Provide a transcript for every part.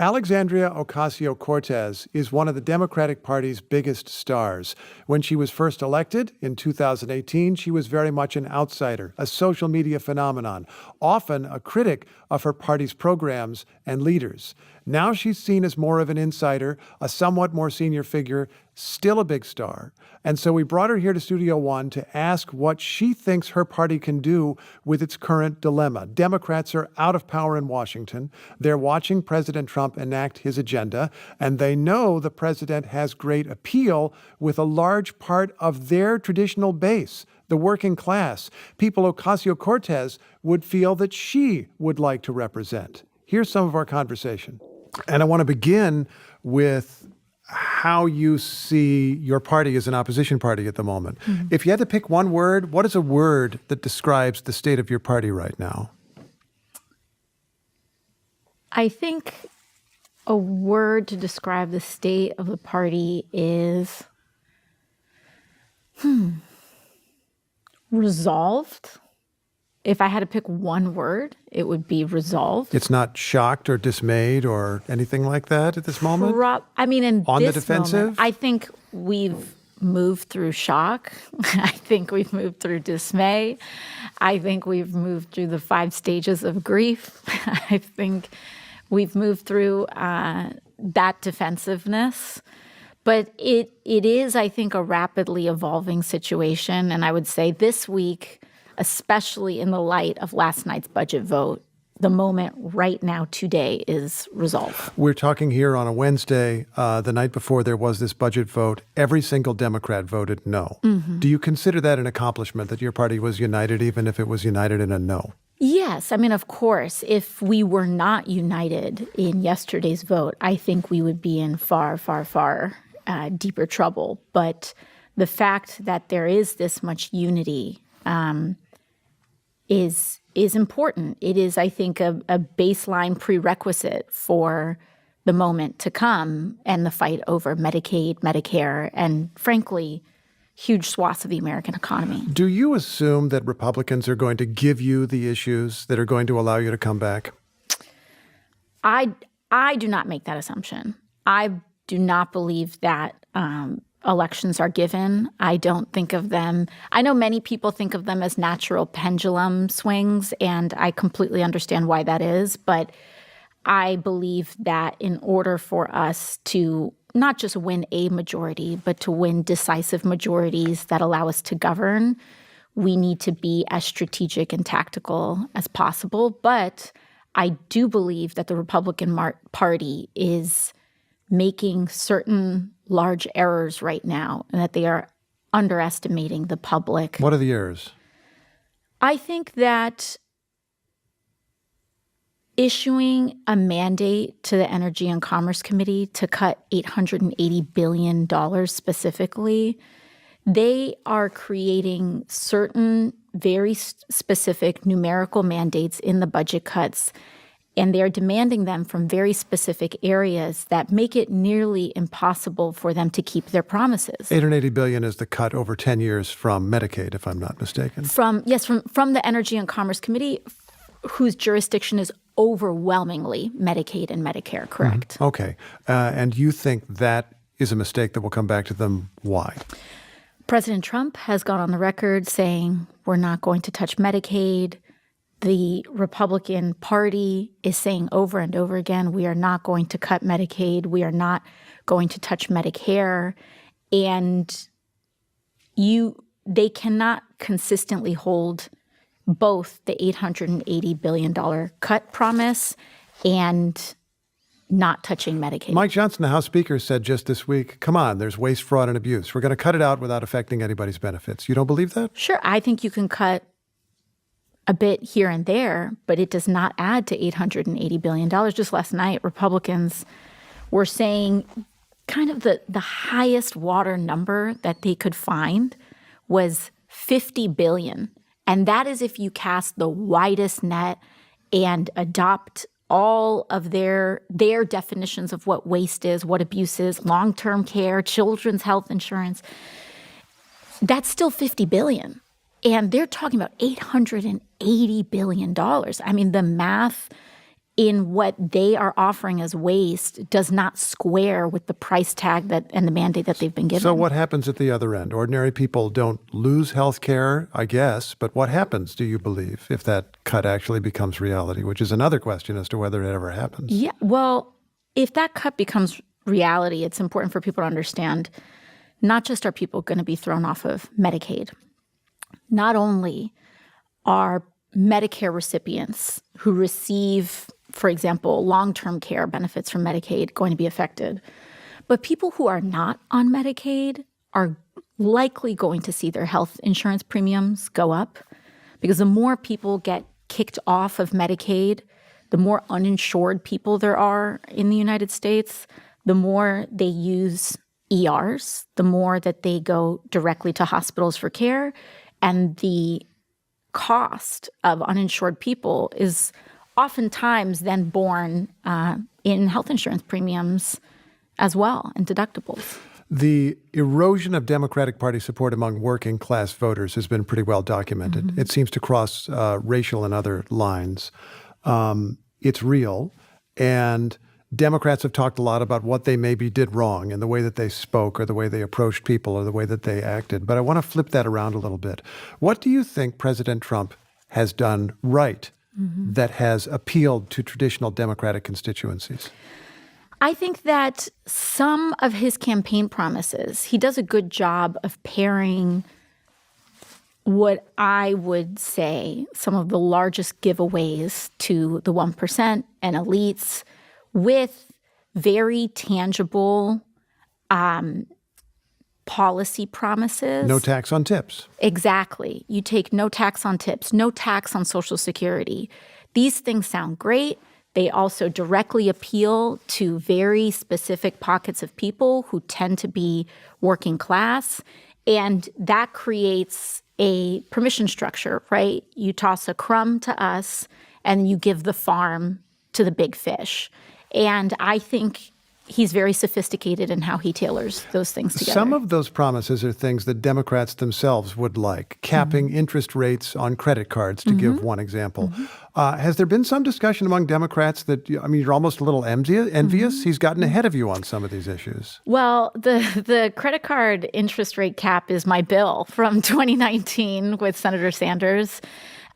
Alexandria Ocasio-Cortez is one of the Democratic Party's biggest stars. When she was first elected in 2018, she was very much an outsider, a social media phenomenon, often a critic of her party's programs and leaders. Now she's seen as more of an insider, a somewhat more senior figure, still a big star. And so we brought her here to Studio One to ask what she thinks her party can do with its current dilemma. Democrats are out of power in Washington. They're watching President Trump enact his agenda, and they know the president has great appeal with a large part of their traditional base, the working class, people Ocasio-Cortez would feel that she would like to represent. Here's some of our conversation. And I want to begin with how you see your party as an opposition party at the moment. Mm-hmm. If you had to pick one word, what is a word that describes the state of your party right now? I think a word to describe the state of the party is resolved. If I had to pick one word, it would be resolved. It's not shocked or dismayed or anything like that at this moment? On the defensive? Moment, I think we've moved through shock. I think we've moved through dismay. I think we've moved through the 5 stages of grief. I think we've moved through that defensiveness. But it is, I think, a rapidly evolving situation. And I would say this week, especially in the light of last night's budget vote, the moment right now, today, is resolved. We're talking here on a Wednesday, the night before there was this budget vote. Every single Democrat voted no. Mm-hmm. Do you consider that an accomplishment, that your party was united, even if it was united in a no? Yes. Of course, if we were not united in yesterday's vote, I think we would be in far, far, far deeper trouble. But the fact that there is this much unity is important. It is, I think, a baseline prerequisite for the moment to come and the fight over Medicaid, Medicare, and frankly, huge swaths of the American economy. Do you assume that Republicans are going to give you the issues that are going to allow you to come back? I do not make that assumption. I do not believe that elections are given. I don't think of them. I know many people think of them as natural pendulum swings, and I completely understand why that is. But I believe that in order for us to not just win a majority, but to win decisive majorities that allow us to govern, we need to be as strategic and tactical as possible. But I do believe that the Republican Party is making certain large errors right now, and that they are underestimating the public. What are the errors? I think that issuing a mandate to the Energy and Commerce Committee to cut $880 billion specifically, they are creating certain very specific numerical mandates in the budget cuts, and they're demanding them from very specific areas that make it nearly impossible for them to keep their promises. $880 billion is the cut over 10 years from Medicaid, if I'm not mistaken. From the Energy and Commerce Committee, whose jurisdiction is overwhelmingly Medicaid and Medicare, correct? Mm-hmm. Okay. And you think that is a mistake that will come back to them. Why? President Trump has gone on the record saying we're not going to touch Medicaid. The Republican Party is saying over and over again, we are not going to cut Medicaid. We are not going to touch Medicare. And they cannot consistently hold both the $880 billion cut promise and not touching Medicaid. Mike Johnson, the House Speaker, said just this week, come on, there's waste, fraud, and abuse. We're going to cut it out without affecting anybody's benefits. You don't believe that? Sure. I think you can cut a bit here and there, but it does not add to $880 billion. Just last night, Republicans were saying kind of the highest water number that they could find was $50 billion. And that is if you cast the widest net and adopt all of their definitions of what waste is, what abuse is, long-term care, children's health insurance. That's still $50 billion. And they're talking about $880 billion. The math in what they are offering as waste does not square with the price tag that and the mandate that they've been given. So what happens at the other end? Ordinary people don't lose health care, I guess, but what happens, do you believe, if that cut actually becomes reality, which is another question as to whether it ever happens? Yeah, well, if that cut becomes reality, it's important for people to understand not just are people going to be thrown off of Medicaid, not only are Medicare recipients who receive, for example, long-term care benefits from Medicaid going to be affected, but people who are not on Medicaid are likely going to see their health insurance premiums go up, because the more people get kicked off of Medicaid, the more uninsured people there are in the United States, the more they use ERs, the more that they go directly to hospitals for care, and the cost of uninsured people is oftentimes then borne in health insurance premiums as well and deductibles. The erosion of Democratic Party support among working class voters has been pretty well documented. Mm-hmm. It seems to cross racial and other lines. It's real. And Democrats have talked a lot about what they maybe did wrong in the way that they spoke or the way they approached people or the way that they acted. But I want to flip that around a little bit. What do you think President Trump has done right that has appealed to traditional Democratic constituencies? I think that some of his campaign promises, he does a good job of pairing what I would say some of the largest giveaways to the 1% and elites with very tangible policy promises. No tax on tips. Exactly. You take no tax on tips, no tax on Social Security. These things sound great. They also directly appeal to very specific pockets of people who tend to be working class. And that creates a permission structure, right? You toss a crumb to us and you give the farm to the big fish. And I think he's very sophisticated in how he tailors those things together. Some of those promises are things that Democrats themselves would like, capping interest rates on credit cards, to give one example. Has there been some discussion among Democrats that, I mean, you're almost a little envious? He's gotten ahead of you on some of these issues. Well, the credit card interest rate cap is my bill from 2019 with Senator Sanders.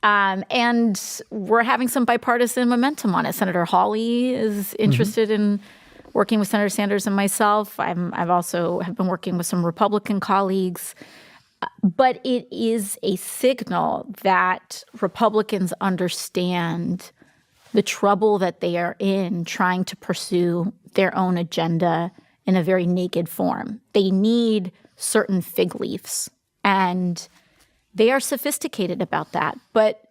And we're having some bipartisan momentum on it. Senator Hawley is interested in working with Senator Sanders and myself. I've also have been working with some Republican colleagues. But it is a signal that Republicans understand the trouble that they are in trying to pursue their own agenda in a very naked form. They need certain fig leaves, and they are sophisticated about that. But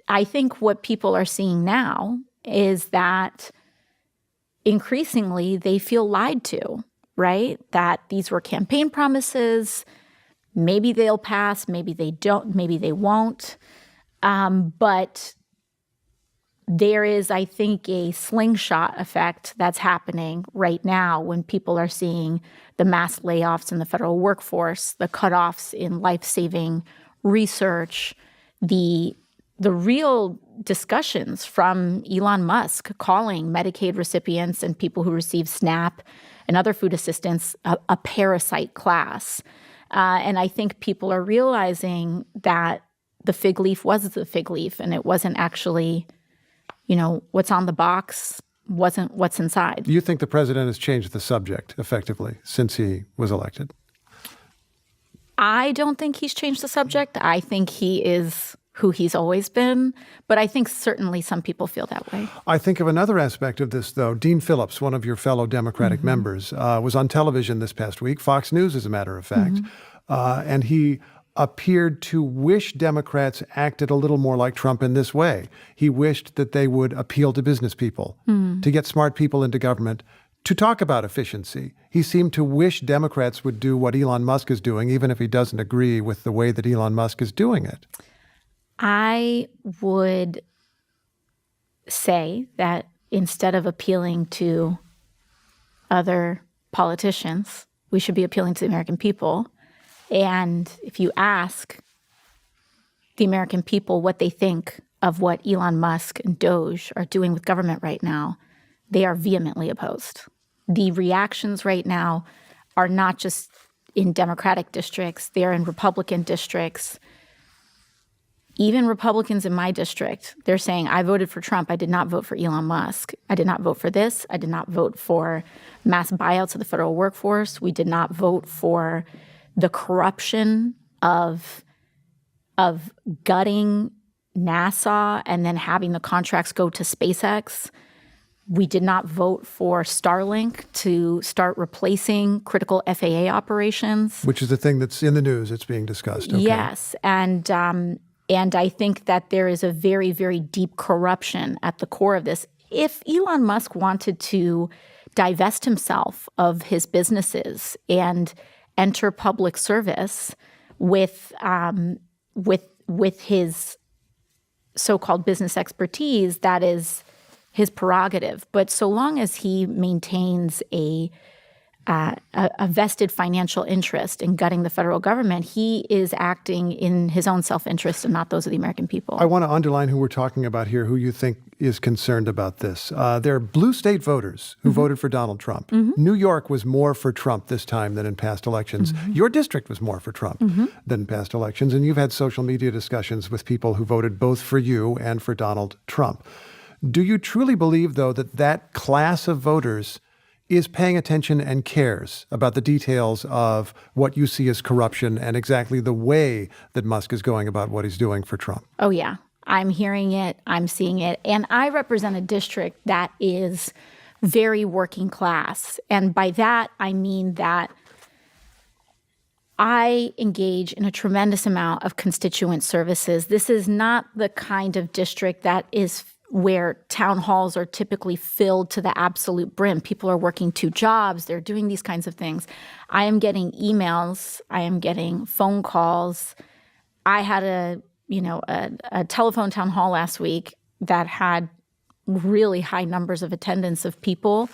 I think what people are seeing now is that increasingly they feel lied to, right? That these were campaign promises. Maybe they'll pass, maybe they don't, maybe they won't. But there is, I think, a slingshot effect that's happening right now when people are seeing the mass layoffs in the federal workforce, the cutoffs in life-saving research, the real discussions from Elon Musk calling Medicaid recipients and people who receive SNAP and other food assistance a parasite class. And I think people are realizing that the fig leaf was the fig leaf, and it wasn't actually, what's on the box wasn't what's inside. Do you think the president has changed the subject effectively since he was elected? I don't think he's changed the subject. I think he is who he's always been, but I think certainly some people feel that way. I think of another aspect of this, though. Dean Phillips, one of your fellow Democratic members, was on television this past week, Fox News, as a matter of fact, and he appeared to wish Democrats acted a little more like Trump in this way. He wished that they would appeal to business people, to get smart people into government, to talk about efficiency. He seemed to wish Democrats would do what Elon Musk is doing, even if he doesn't agree with the way that Elon Musk is doing it. I would say that instead of appealing to other politicians, we should be appealing to the American people. And if you ask the American people what they think of what Elon Musk and Doge are doing with government right now, they are vehemently opposed. The reactions right now are not just in Democratic districts, they're in Republican districts. Even Republicans in my district, they're saying, I voted for Trump. I did not vote for Elon Musk. I did not vote for this. I did not vote for mass buyouts of the federal workforce. We did not vote for the corruption of gutting NASA and then having the contracts go to SpaceX. We did not vote for Starlink to start replacing critical FAA operations. Which is the thing that's in the news. It's being discussed. Okay. Yes. And I think that there is a very, very deep corruption at the core of this. If Elon Musk wanted to divest himself of his businesses and enter public service with his so-called business expertise, that is his prerogative. But so long as he maintains a vested financial interest in gutting the federal government, he is acting in his own self-interest and not those of the American people. I want to underline who we're talking about here, who you think is concerned about this. There are blue state voters who voted for Donald Trump. New York was more for Trump this time than in past elections. Your district was more for Trump than in past elections. And you've had social media discussions with people who voted both for you and for Donald Trump. Do you truly believe, though, that that class of voters is paying attention and cares about the details of what you see as corruption and exactly the way that Musk is going about what he's doing for Trump? Oh, yeah. I'm hearing it. I'm seeing it. And I represent a district that is very working class. And by that, I mean that I engage in a tremendous amount of constituent services. This is not the kind of district that is where town halls are typically filled to the absolute brim. People are working 2 jobs. They're doing these kinds of things. I am getting emails. I am getting phone calls. I had a telephone town hall last week that had really high numbers of attendance of people.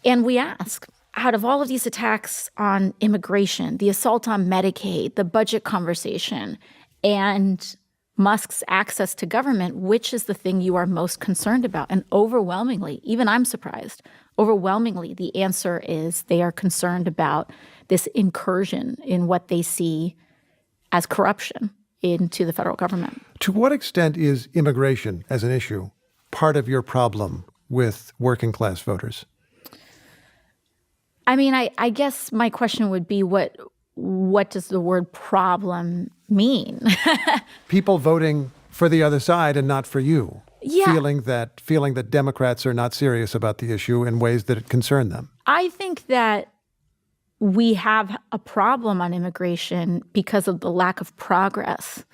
And we ask, out of all of these attacks on immigration, the assault on Medicaid, the budget conversation, and Musk's access to government, which is the thing you are most concerned about? And overwhelmingly, even I'm surprised, overwhelmingly, the answer is they are concerned about this incursion in what they see as corruption into the federal government. To what extent is immigration as an issue part of your problem with working class voters? I mean, I guess my question would be what does the word problem mean? People voting for the other side and not for you. Yeah. Feeling that Democrats are not serious about the issue in ways that concern them. I think that we have a problem on immigration because of the lack of progress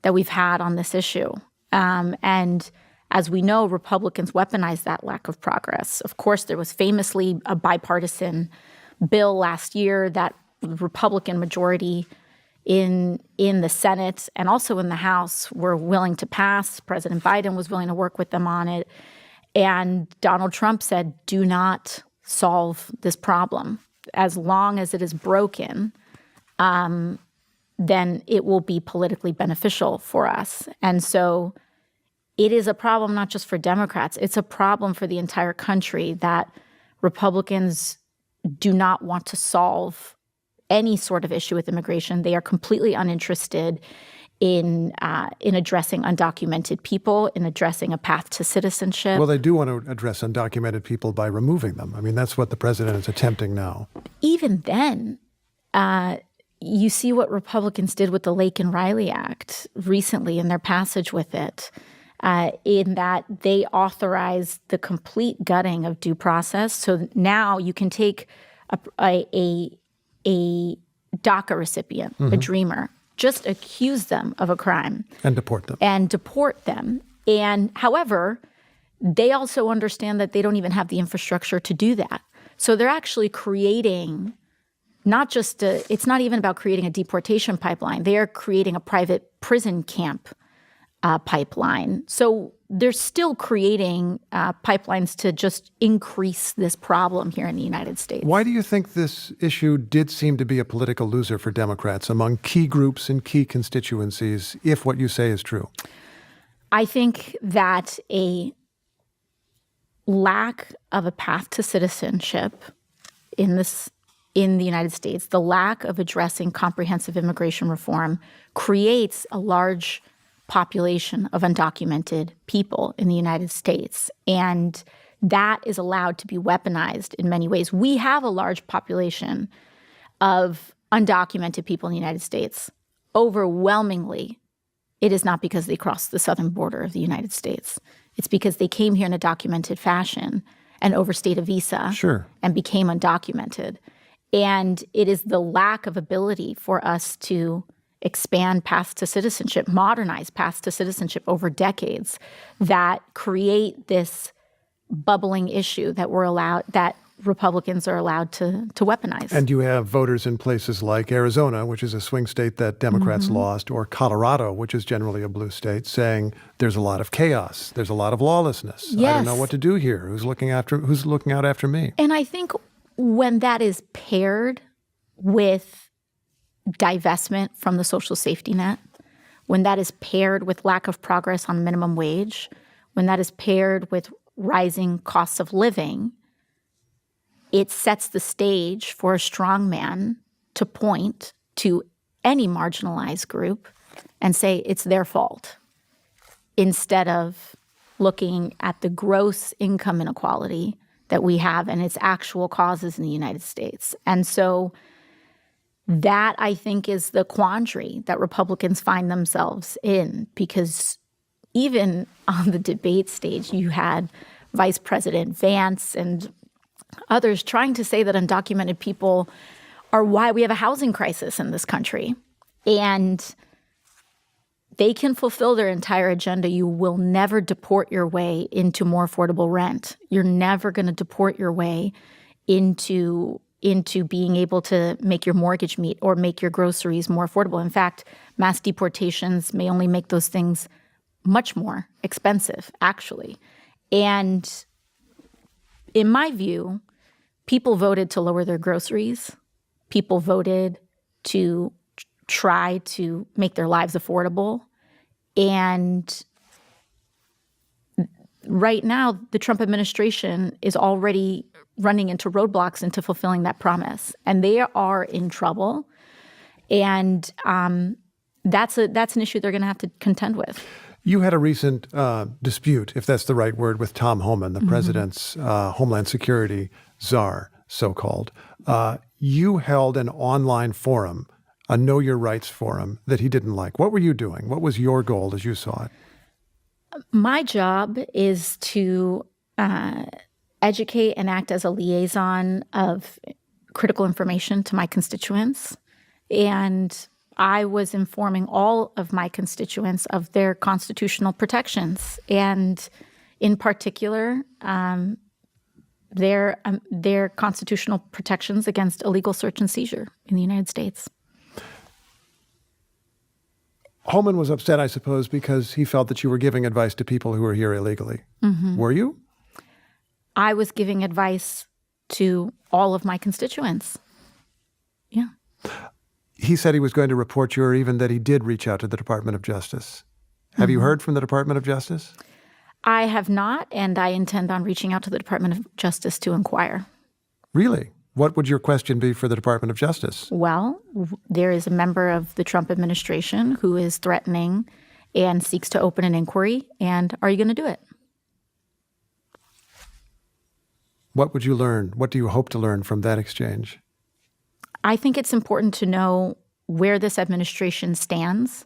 that we've had on this issue. And as we know, Republicans weaponize that lack of progress. Of course, there was famously a bipartisan bill last year that the Republican majority in the Senate and also in the House were willing to pass. President Biden was willing to work with them on it. And Donald Trump said, do not solve this problem. As long as it is broken, then it will be politically beneficial for us. And so it is a problem not just for Democrats. It's a problem for the entire country that Republicans do not want to solve any sort of issue with immigration. They are completely uninterested in addressing undocumented people, in addressing a path to citizenship. Well, they do want to address undocumented people by removing them. I mean, that's what the president is attempting now. Even then, you see what Republicans did with the Laken Riley Act recently in their passage with it, in that they authorized the complete gutting of due process. So now you can take a DACA recipient, a dreamer, just accuse them of a crime. And deport them. And however, they also understand that they don't even have the infrastructure to do that. So they're actually creating it's not even about creating a deportation pipeline. They are creating a private prison camp pipeline. So they're still creating pipelines to just increase this problem here in the United States. Why do you think this issue did seem to be a political loser for Democrats among key groups and key constituencies, if what you say is true? I think that a lack of a path to citizenship in the United States, the lack of addressing comprehensive immigration reform creates a large population of undocumented people in the United States. And that is allowed to be weaponized in many ways. We have a large population of undocumented people in the United States. Overwhelmingly, it is not because they crossed the southern border of the United States. It's because they came here in a documented fashion and overstayed a visa and became undocumented. And it is the lack of ability for us to expand paths to citizenship, modernize paths to citizenship over decades that create this bubbling issue that that Republicans are allowed to weaponize. And you have voters in places like Arizona, which is a swing state that Democrats lost, or Colorado, which is generally a blue state, saying there's a lot of chaos, there's a lot of lawlessness. Yes. I don't know what to do here. Who's looking out after me? And I think when that is paired with divestment from the social safety net, when that is paired with lack of progress on minimum wage, when that is paired with rising costs of living, it sets the stage for a strong man to point to any marginalized group and say it's their fault, instead of looking at the gross income inequality that we have and its actual causes in the United States. And so that, I think, is the quandary that Republicans find themselves in, because even on the debate stage, you had Vice President Vance and others trying to say that undocumented people are why we have a housing crisis in this country. And they can fulfill their entire agenda. You will never deport your way into more affordable rent. You're never going to deport your way into being able to make your mortgage meet or make your groceries more affordable. In fact, mass deportations may only make those things much more expensive, actually. And in my view, people voted to lower their groceries. People voted to try to make their lives affordable. And right now, the Trump administration is already running into roadblocks into fulfilling that promise. And they are in trouble. And that's an issue they're going to have to contend with. You had a recent dispute, if that's the right word, with Tom Homan, the president's Homeland Security czar, so-called. You held an online forum, a Know Your Rights forum, that he didn't like. What were you doing? What was your goal as you saw it? My job is to educate and act as a liaison of critical information to my constituents. And I was informing all of my constituents of their constitutional protections, and in particular, their constitutional protections against illegal search and seizure in the United States. Homan was upset, I suppose, because he felt that you were giving advice to people who were here illegally. Were you? I was giving advice to all of my constituents. Yeah. He said he was going to report you, or even that he did reach out to the Department of Justice. Have you heard from the Department of Justice? I have not, and I intend on reaching out to the Department of Justice to inquire. Really? What would your question be for the Department of Justice? Well, there is a member of the Trump administration who is threatening and seeks to open an inquiry, and are you going to do it? What would you learn? What do you hope to learn from that exchange? I think it's important to know where this administration stands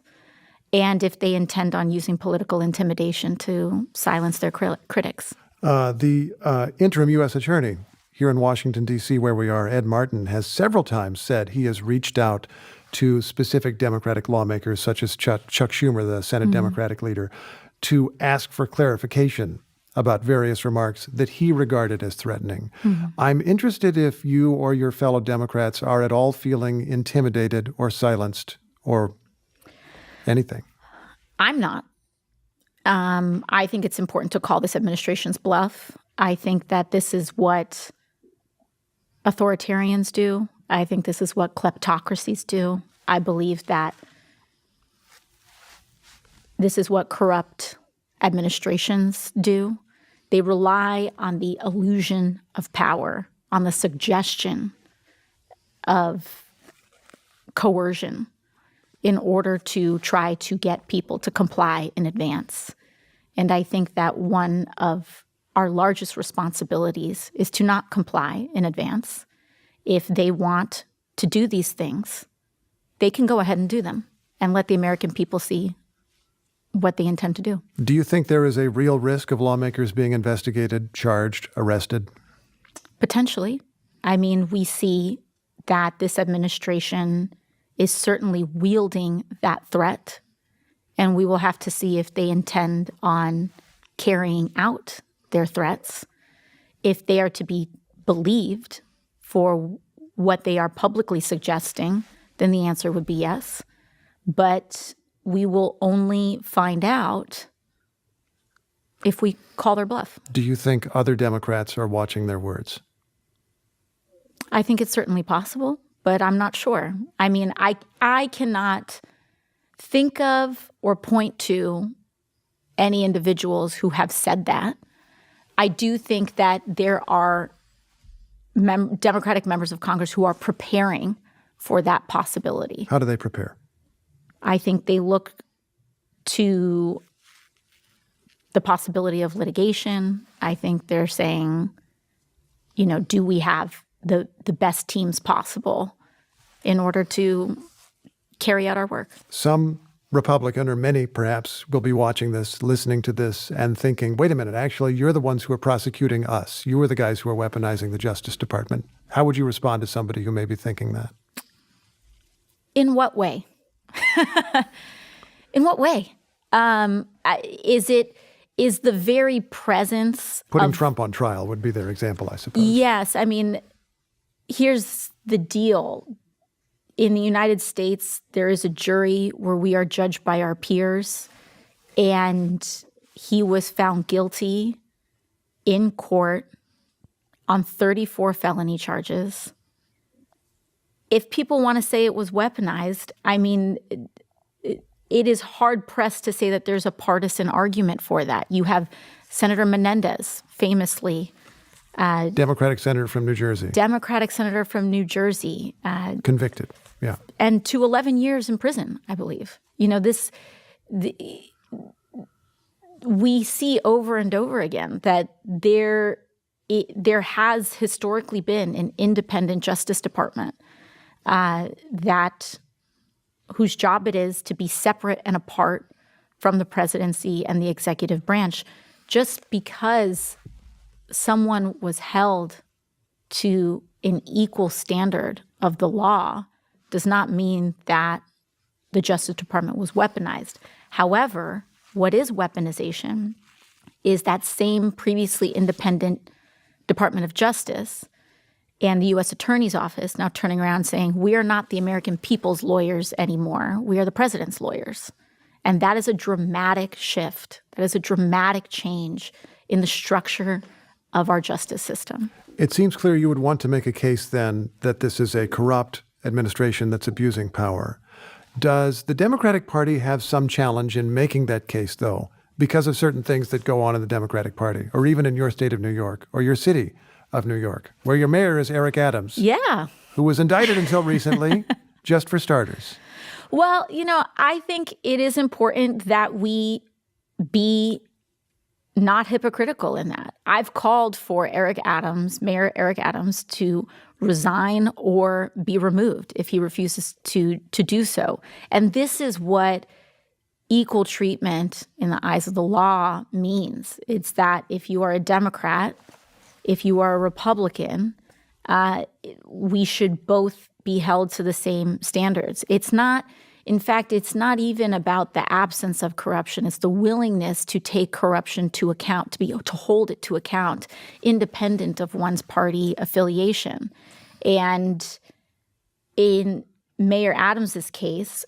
and if they intend on using political intimidation to silence their critics. The interim U.S. attorney here in Washington, D.C., where we are, Ed Martin, has several times said he has reached out to specific Democratic lawmakers, such as Chuck Schumer, the Senate Democratic leader, to ask for clarification about various remarks that he regarded as threatening. I'm interested if you or your fellow Democrats are at all feeling intimidated or silenced or anything. I'm not. I think it's important to call this administration's bluff. I think that this is what authoritarians do. I think this is what kleptocracies do. I believe that this is what corrupt administrations do. They rely on the illusion of power, on the suggestion of coercion in order to try to get people to comply in advance. And I think that one of our largest responsibilities is to not comply in advance. If they want to do these things, they can go ahead and do them and let the American people see what they intend to do. Do you think there is a real risk of lawmakers being investigated, charged, arrested? Potentially. I mean, we see that this administration is certainly wielding that threat, and we will have to see if they intend on carrying out their threats. If they are to be believed for what they are publicly suggesting, then the answer would be yes. But we will only find out if we call their bluff. Do you think other Democrats are watching their words? I think it's certainly possible, but I'm not sure. I mean, I cannot think of or point to any individuals who have said that. I do think that there are Democratic members of Congress who are preparing for that possibility. How do they prepare? I think they look to the possibility of litigation. I think they're saying, you know, do we have the best teams possible in order to carry out our work? Some Republican, or many perhaps, will be watching this, listening to this, and thinking, wait a minute, actually, you're the ones who are prosecuting us. You are the guys who are weaponizing the Justice Department. How would you respond to somebody who may be thinking that? In what way? In what way? Is the very presence Putting of Trump on trial would be their example, I suppose. Yes. I mean, here's the deal. In the United States, there is a jury where we are judged by our peers, and he was found guilty in court on 34 felony charges. If people want to say it was weaponized, I mean, it is hard-pressed to say that there's a partisan argument for that. You have Senator Menendez, famously. Democratic senator from New Jersey. Convicted, yeah. And to 11 years in prison, I believe. You know, we see over and over again that there has historically been an independent Justice Department whose job it is to be separate and apart from the presidency and the executive branch. Just because someone was held to an equal standard of the law does not mean that the Justice Department was weaponized. However, what is weaponization is that same previously independent Department of Justice and the U.S. Attorney's Office now turning around saying, we are not the American people's lawyers anymore. We are the president's lawyers. And that is a dramatic shift. That is a dramatic change in the structure of our justice system. It seems clear you would want to make a case then that this is a corrupt administration that's abusing power. Does the Democratic Party have some challenge in making that case, though, because of certain things that go on in the Democratic Party, or even in your state of New York, or your city of New York, where your mayor is Eric Adams? Yeah. Who was indicted until recently, just for starters. Well, you know, I think it is important that we be not hypocritical in that. I've called for Mayor Eric Adams, to resign or be removed if he refuses to do so. And this is what equal treatment in the eyes of the law means. It's that if you are a Democrat, if you are a Republican, we should both be held to the same standards. In fact, it's not even about the absence of corruption. It's the willingness to take corruption to account, to hold it to account, independent of one's party affiliation. And in Mayor Adams's case,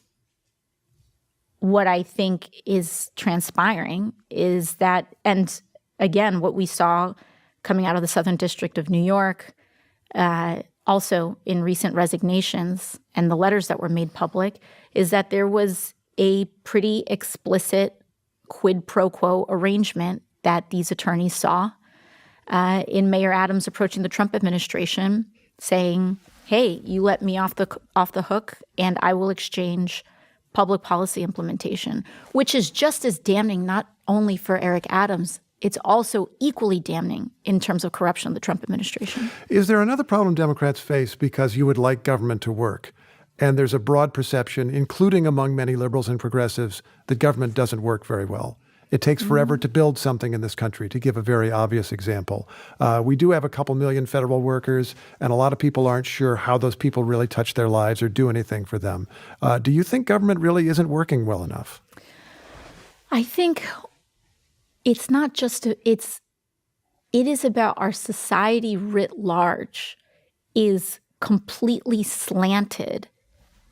what I think is transpiring is that, and again, what we saw coming out of the Southern District of New York, also in recent resignations and the letters that were made public, is that there was a pretty explicit quid pro quo arrangement that these attorneys saw in Mayor Adams approaching the Trump administration, saying, "Hey, you let me off the hook, and I will exchange public policy implementation," which is just as damning not only for Eric Adams, it's also equally damning in terms of corruption of the Trump administration. Is there another problem Democrats face because you would like government to work? And there's a broad perception, including among many liberals and progressives, that government doesn't work very well. It takes forever to build something in this country, to give a very obvious example. We do have a couple million federal workers, and a lot of people aren't sure how those people really touch their lives or do anything for them. Do you think government really isn't working well enough? I think it's not just, it is about our society writ large is completely slanted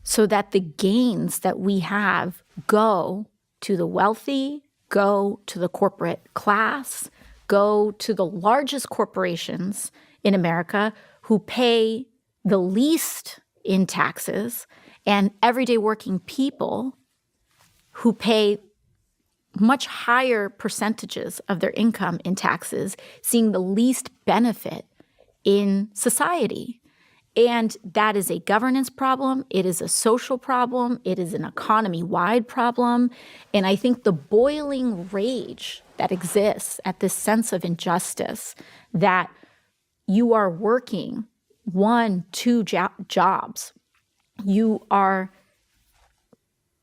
so that the gains that we have go to the wealthy, go to the corporate class, go to the largest corporations in America who pay the least in taxes, and everyday working people who pay much higher percentages of their income in taxes, seeing the least benefit in society. And that is a governance problem. It is a social problem. It is an economy-wide problem. And I think the boiling rage that exists at this sense of injustice, that you are working 1-2 jobs, you are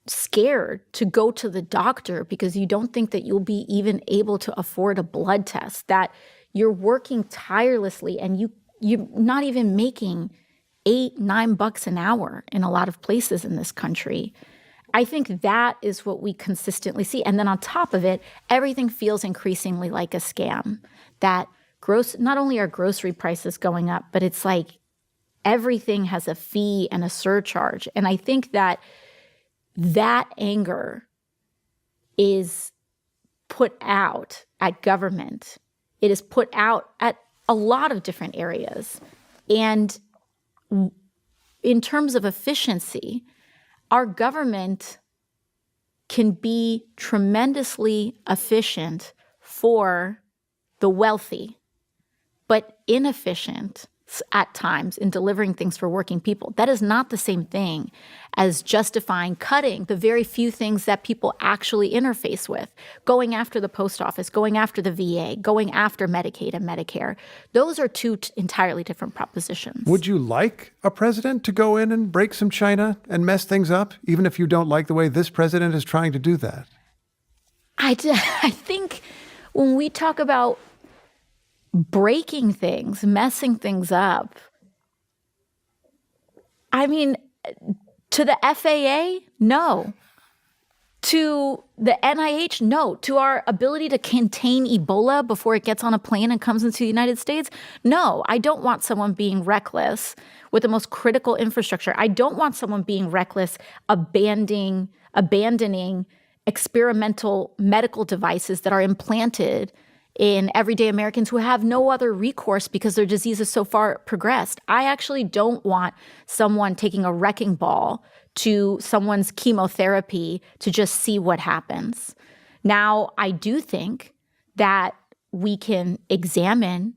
scared to go to the doctor because you don't think that you'll be even able to afford a blood test, that you're working tirelessly and you're not even making $8-9 an hour in a lot of places in this country. I think that is what we consistently see. And then on top of it, everything feels increasingly like a scam. That not only are grocery prices going up, but it's like everything has a fee and a surcharge. And I think that anger is put out at government. It is put out at a lot of different areas. And in terms of efficiency, our government can be tremendously efficient for the wealthy, but inefficient at times in delivering things for working people. That is not the same thing as justifying cutting the very few things that people actually interface with, going after the post office, going after the VA, going after Medicaid and Medicare. Those are two entirely different propositions. Would you like a president to go in and break some china and mess things up, even if you don't like the way this president is trying to do that? I think when we talk about breaking things, messing things up, I mean, to the FAA, no. To the NIH, no. To our ability to contain Ebola before it gets on a plane and comes into the United States, no. I don't want someone being reckless with the most critical infrastructure. I don't want someone being reckless, abandoning experimental medical devices that are implanted in everyday Americans who have no other recourse because their disease is so far progressed. I actually don't want someone taking a wrecking ball to someone's chemotherapy to just see what happens. Now, I do think that we can examine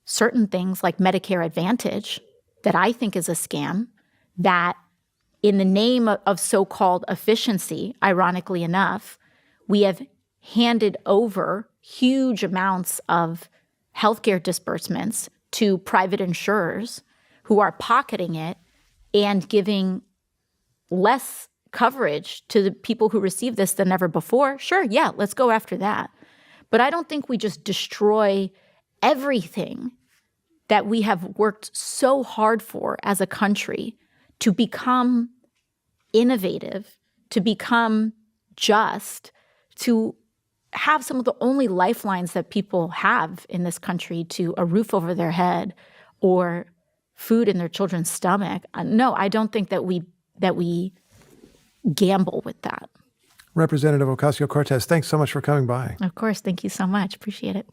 certain things like Medicare Advantage that I think is a scam, that in the name of so-called efficiency, ironically enough, we have handed over huge amounts of healthcare disbursements to private insurers who are pocketing it and giving less coverage to the people who receive this than ever before. Sure, yeah, let's go after that. But I don't think we just destroy everything that we have worked so hard for as a country to become innovative, to become just, to have some of the only lifelines that people have in this country to a roof over their head or food in their children's stomach. No, I don't think that we gamble with that. Representative Ocasio-Cortez, thanks so much for coming by. Of course. Thank you so much. Appreciate it.